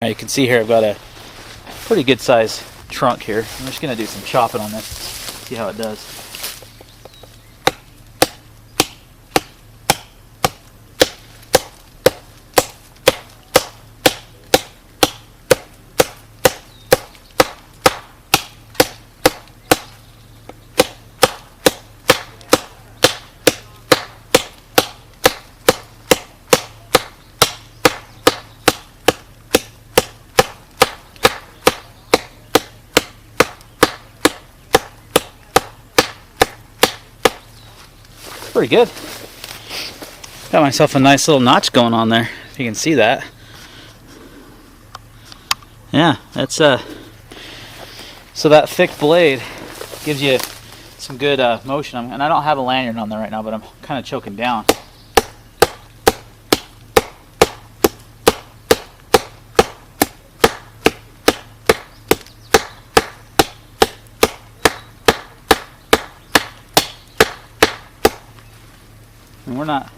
Now you can see here I've got a pretty good size trunk here. I'm just going to do some chopping on this, see how it does. Pretty good. Got myself a nice little notch going on there, if you can see that. Yeah, that's so that thick blade gives you some good motion. And I don't have a lanyard on there right now, but I'm kind of choking down. And we're not.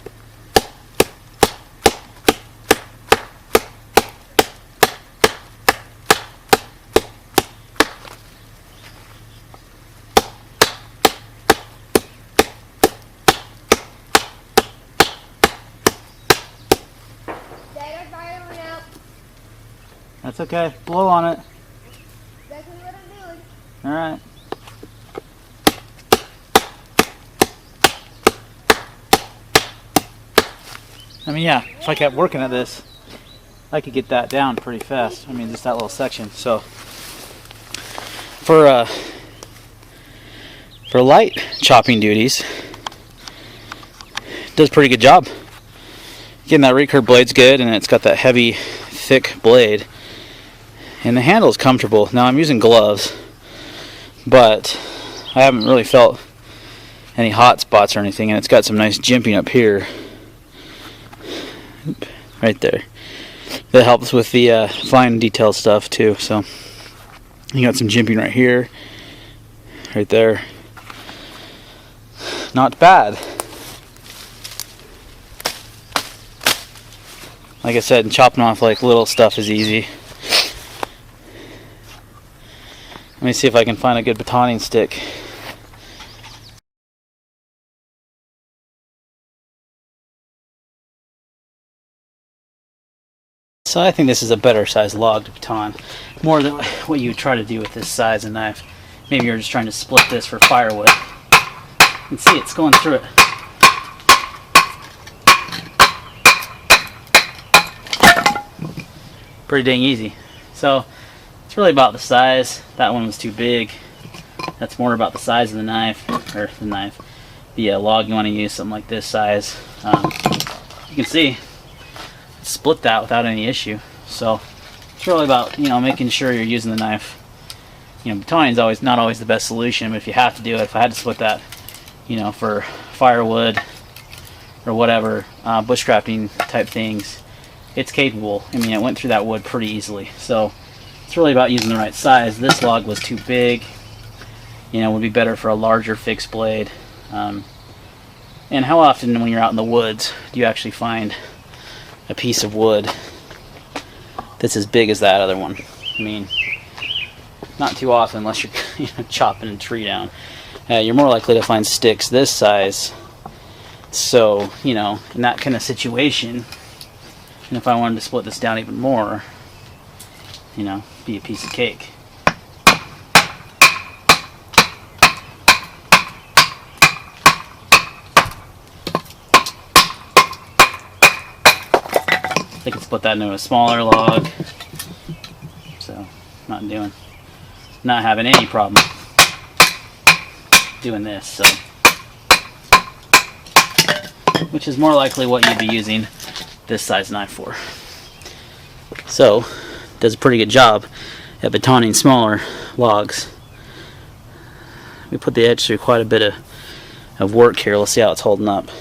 That's okay. Blow on it. That's what I'm doing. All right. I mean, yeah, if I kept working at this, I could get that down pretty fast. I mean, just that little section. So, for light chopping duties, it does a pretty good job. Getting that recurve blade's good, and it's got that heavy, thick blade. And the handle's comfortable. Now, I'm using gloves, but I haven't really felt any hot spots or anything, and it's got some nice jimping up here. Right there. That helps with the fine detail stuff too. So you got some jimping right here, right there. Not bad. Like I said, chopping off like little stuff is easy. Let me see if I can find a good batoning stick. So I think this is a better size log to baton, more than what you would try to do with this size of knife. Maybe you're just trying to split this for firewood. You can see it's going through it. Pretty dang easy. So it's really about the size. That one was too big. That's more about the size of the knife, or the log you want to use, something like this size. You can see split that without any issue. So it's really about, you know, making sure you're using the knife. You know, batoning is not always the best solution, but if you have to do it, if I had to split that, you know, for firewood or whatever, bushcrafting type things, it's capable. I mean, it went through that wood pretty easily. So it's really about using the right size. This log was too big. You know, it would be better for a larger fixed blade. And how often when you're out in the woods do you actually find a piece of wood that's as big as that other one? I mean, not too often unless you're chopping a tree down. You're more likely to find sticks this size. So, you know, in that kind of situation, and if I wanted to split this down even more, you know, be a piece of cake. I can split that into a smaller log, so not having any problem doing this. So, which is more likely what you'd be using this size knife for. So, does a pretty good job at batoning smaller logs. We put the edge through quite a bit of work here. Let's see how it's holding up.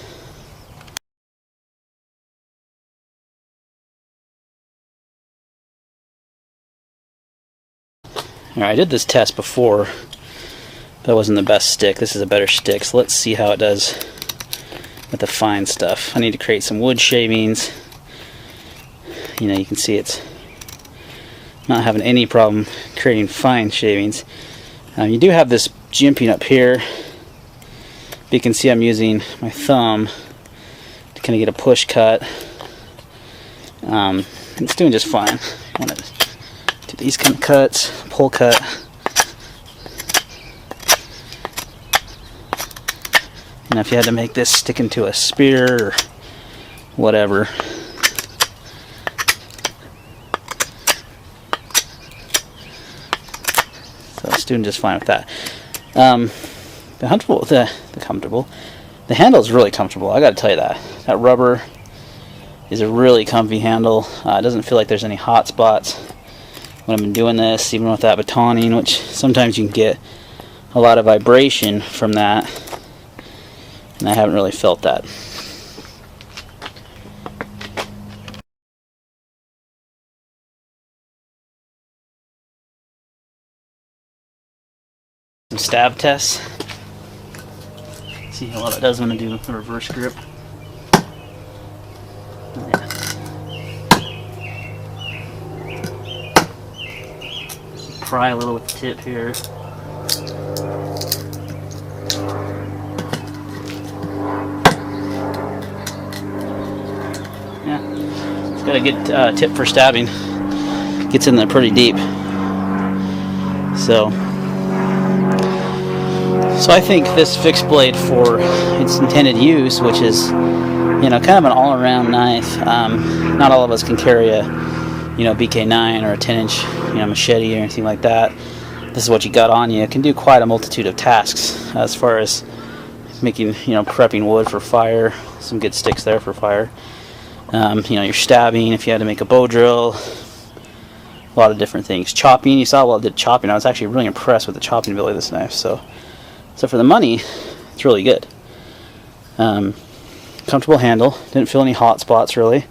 Alright, I did this test before. That wasn't the best stick. This is a better stick. So let's see how it does with the fine stuff. I need to create some wood shavings. You know, you can see it's not having any problem creating fine shavings. You do have this jimping up here. You can see I'm using my thumb to kind of get a push cut. It's doing just fine. I want to do these kind of cuts, pull cut. And if you had to make this stick into a spear or whatever. So it's doing just fine with that. The handle is really comfortable. I gotta tell you that. That rubber is a really comfy handle. It doesn't feel like there's any hot spots when I've been doing this, even with that batoning, which sometimes you can get a lot of vibration from that, and I haven't really felt that. Some stab tests. See how well it does when I do a reverse grip. Yeah. Pry a little with the tip here. Yeah, it's got a good tip for stabbing. Gets in there pretty deep. So I think this fixed blade for its intended use, which is, you know, kind of an all-around knife. Not all of us can carry a, you know, BK9 or a 10-inch, you know, machete or anything like that. This is what you got on you. It can do quite a multitude of tasks as far as making, you know, prepping wood for fire. Some good sticks there for fire. You know, you're stabbing if you had to make a bow drill. A lot of different things. Chopping. You saw while I did chopping. I was actually really impressed with the chopping ability of this knife. So for the money, it's really good. Comfortable handle. Didn't feel any hot spots really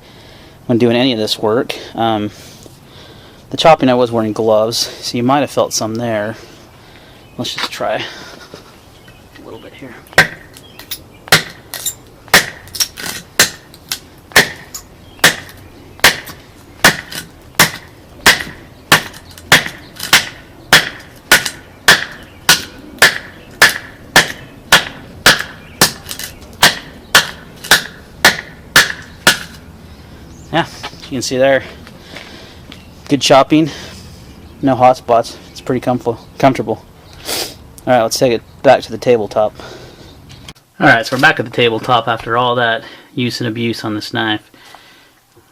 when doing any of this work. The chopping, I was wearing gloves, so you might have felt some there. Let's just try a little bit here. Yeah, you can see there, good chopping, no hot spots. It's pretty comfortable. Alright, let's take it back to the tabletop. Alright, so we're back at the tabletop after all that use and abuse on this knife.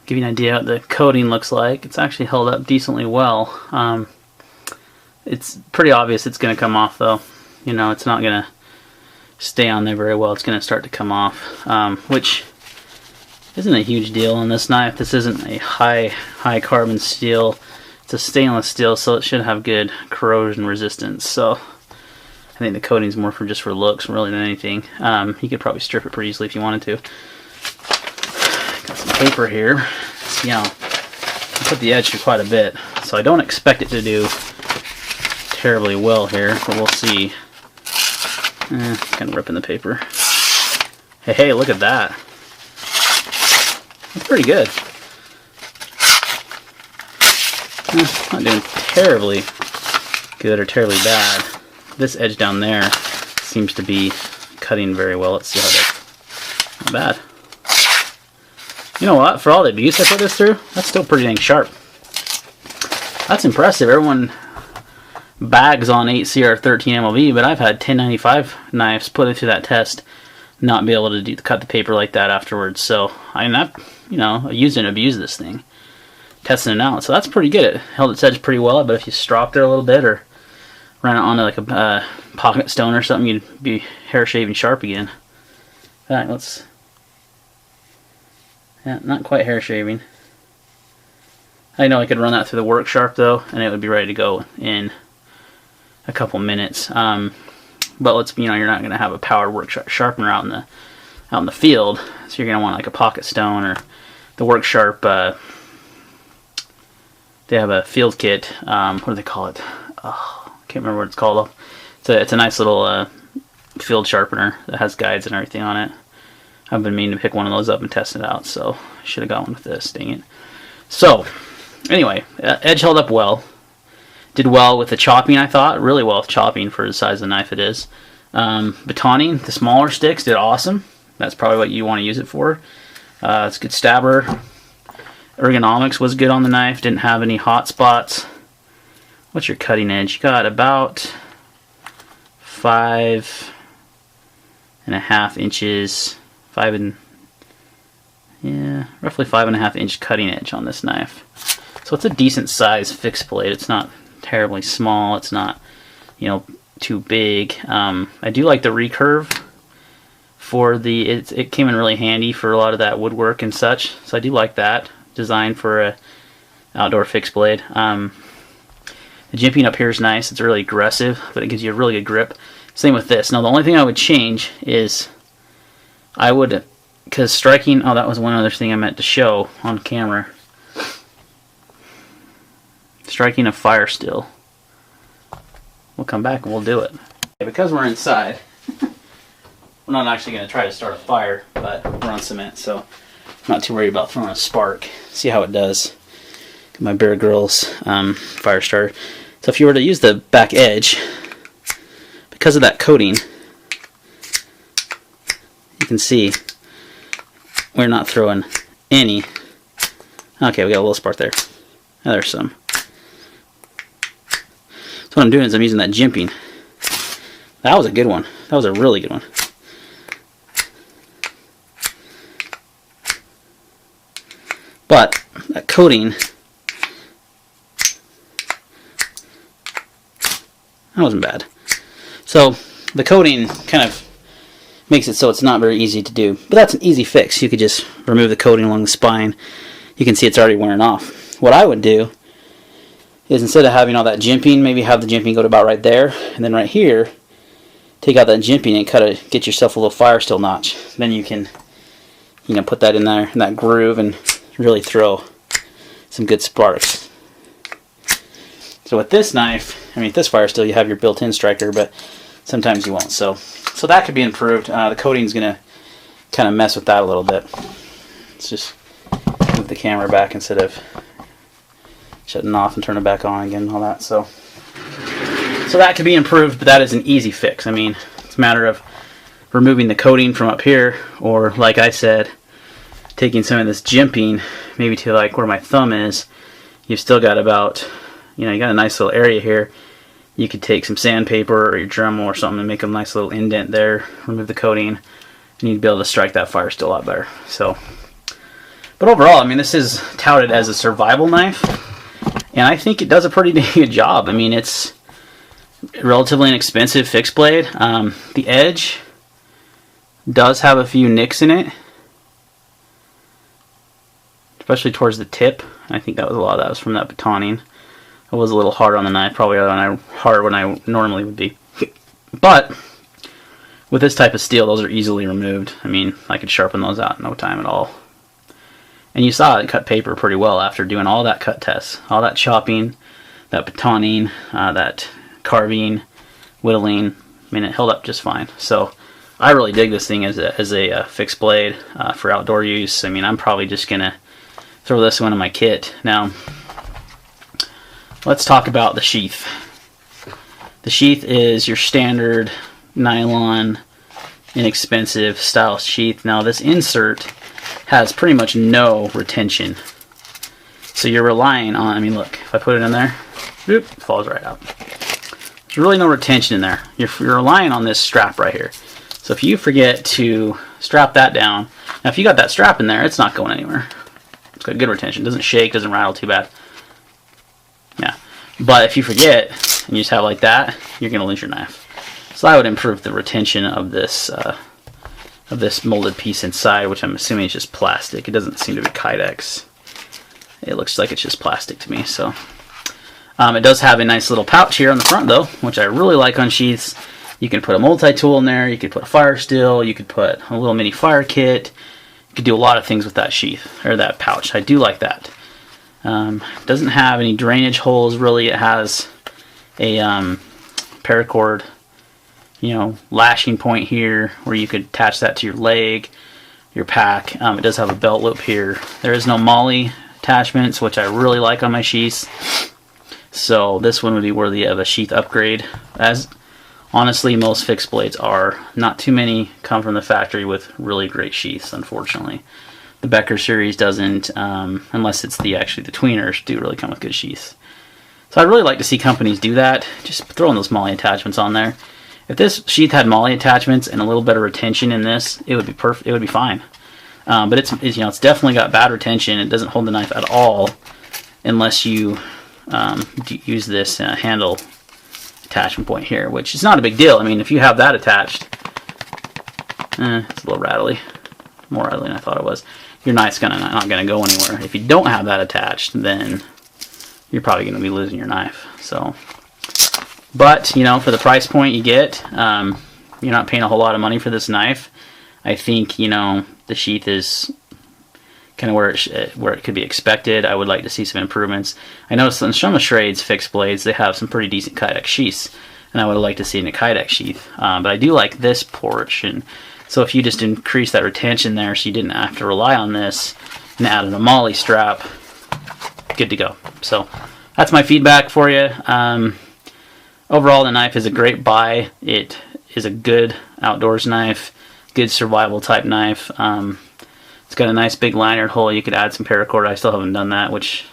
Give you an idea what the coating looks like. It's actually held up decently well. It's pretty obvious it's going to come off though. You know, it's not going to stay on there very well. It's going to start to come off, which isn't a huge deal on this knife. This isn't a high carbon steel. It's a stainless steel, so it should have good corrosion resistance. So I think the coating's more for just for looks really than anything. You could probably strip it pretty easily if you wanted to. Got some paper here. See how I put the edge through quite a bit, so I don't expect it to do terribly well here, but we'll see. Kind of ripping the paper. Hey, look at that. That's pretty good. Not doing terribly good or terribly bad. This edge down there seems to be cutting very well. Let's see how that. Not bad. You know what? For all the abuse I put this through, that's still pretty dang sharp. That's impressive. Everyone bags on 8CR13 MLV, but I've had 1095 knives put it through that test, not be able to cut the paper like that afterwards. So I mean, I used and abused this thing, testing it out. So that's pretty good. It held its edge pretty well, but if you stropped it a little bit or ran it onto like a pocket stone or something, you'd be hair shaving sharp again. In fact, not quite hair shaving. I know I could run that through the work sharp though, and it would be ready to go in a couple minutes. But you're not going to have a powered work sharpener out in the field, so you're going to want like a pocket stone or the work sharp. They have a field kit. What do they call it? Oh, I can't remember what it's called. It's a nice little field sharpener that has guides and everything on it. I've been meaning to pick one of those up and test it out, so I should have got one with this. Dang it. So Anyway, edge held up well. Did well with the chopping, I thought. Really well with chopping for the size of the knife it is. Batoning, the smaller sticks, did awesome. That's probably what you want to use it for. It's a good stabber. Ergonomics was good on the knife. Didn't have any hot spots. What's your cutting edge? You got about 5.5 inches. Roughly 5.5 inch cutting edge on this knife. So it's a decent size fixed blade. It's not terribly small. It's not, too big. I do like the recurve for the. It came in really handy for a lot of that woodwork and such. So I do like that design for a outdoor fixed blade. The jimping up here is nice. It's really aggressive, but it gives you a really good grip. Same with this. Now the only thing I would change is because striking. Oh, that was one other thing I meant to show on camera. Striking a fire still. We'll come back and we'll do it. Because we're inside, we're not actually going to try to start a fire, but we're on cement, so I'm not too worried about throwing a spark. See how it does. Got my Bear Grylls fire starter. So if you were to use the back edge, because of that coating, you can see we're not throwing any. Okay, we got a little spark there. Now there's some. So what I'm doing is I'm using that jimping. That was a good one. That was a really good one. But that coating, that wasn't bad. So the coating kind of makes it so it's not very easy to do. But that's an easy fix. You could just remove the coating along the spine. You can see it's already wearing off. What I would do is instead of having all that jimping, maybe have the jimping go to about right there, and then right here, take out that jimping and get yourself a little fire still notch. Then you can, put that in there, in that groove, and really throw some good sparks. So with this knife, this fire still, you have your built-in striker, but sometimes you won't. So that could be improved. The coating's gonna kind of mess with that a little bit. Let's just move the camera back instead of shutting off and turn it back on again and all that. So that could be improved, but that is an easy fix. It's a matter of removing the coating from up here, or like I said, taking some of this jimping maybe to like where my thumb is. You've still got about, you got a nice little area here. You could take some sandpaper or your Dremel or something and make a nice little indent there, remove the coating, and you'd be able to strike that fire still a lot better. So, but overall, this is touted as a survival knife, and I think it does a pretty good job. It's a relatively inexpensive fixed blade. The edge does have a few nicks in it, especially towards the tip. I think that was a lot of that was from that batoning. It was a little hard on the knife, probably harder than I normally would be. But with this type of steel, those are easily removed. I could sharpen those out in no time at all. And you saw it cut paper pretty well after doing all that cut tests, all that chopping, that batoning, that carving, whittling. It held up just fine. So I really dig this thing as a fixed blade for outdoor use. I'm probably just gonna throw this one in my kit. Now, let's talk about the sheath. The sheath is your standard nylon, inexpensive style sheath. Now this insert has pretty much no retention. So you're relying on, look, if I put it in there, it falls right out. There's really no retention in there. You're relying on this strap right here. So if you forget to strap that down, now if you got that strap in there, it's not going anywhere. It's got good retention. Doesn't shake, doesn't rattle too bad. Yeah. But if you forget and you just have it like that, you're going to lose your knife. So I would improve the retention of this molded piece inside, which I'm assuming is just plastic. It doesn't seem to be Kydex. It looks like it's just plastic to me. So it does have a nice little pouch here on the front though, which I really like on sheaths. You can put a multi-tool in there, you could put a fire still, you could put a little mini fire kit. You could do a lot of things with that sheath, or that pouch. I do like that. It doesn't have any drainage holes really. It has a paracord, lashing point here where you could attach that to your leg, your pack. It does have a belt loop here. There is no MOLLE attachments, which I really like on my sheaths. So this one would be worthy of a sheath upgrade, as honestly most fixed blades are. Not too many come from the factory with really great sheaths, unfortunately. The Becker series doesn't, unless it's actually the tweeners do really come with good sheaths. So I'd really like to see companies do that. Just throw in those MOLLE attachments on there. If this sheath had MOLLE attachments and a little better retention in this, it would be perfect. It would be fine. But it's definitely got bad retention. It doesn't hold the knife at all unless you use this handle attachment point here, which is not a big deal. I mean, if you have that attached, it's a little rattly, more rattly than I thought it was. Your knife's not gonna go anywhere. If you don't have that attached, then you're probably gonna be losing your knife. So, but for the price point you get, you're not paying a whole lot of money for this knife. I think the sheath is kind of where it could be expected. I would like to see some improvements. I noticed in some of Schrade's fixed blades, they have some pretty decent Kydex sheaths, and I would like to see in a Kydex sheath. But I do like this portion. So if you just increase that retention there, so you didn't have to rely on this, and added a MOLLE strap, good to go. So that's my feedback for you. Overall, the knife is a great buy. It is a good outdoors knife, good survival type knife. It's got a nice big lanyard hole. You could add some paracord. I still haven't done that, which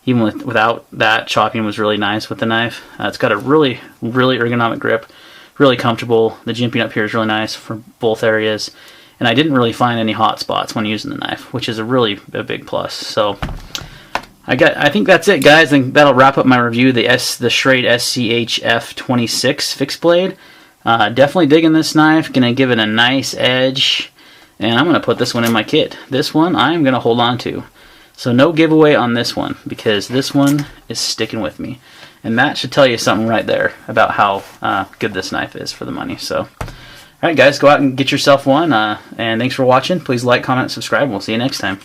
even without that, chopping was really nice with the knife. It's got a really, really ergonomic grip, really comfortable. The jimping up here is really nice for both areas. And I didn't really find any hot spots when using the knife, which is a big plus. So I think that's it, guys. And that'll wrap up my review of the Schrade SCHF26 fixed blade. Definitely digging this knife. Gonna give it a nice edge, and I'm gonna put this one in my kit. This one I'm gonna hold on to. So no giveaway on this one, because this one is sticking with me, and that should tell you something right there about how good this knife is for the money. So, all right, guys, go out and get yourself one. And thanks for watching. Please like, comment, subscribe. We'll see you next time.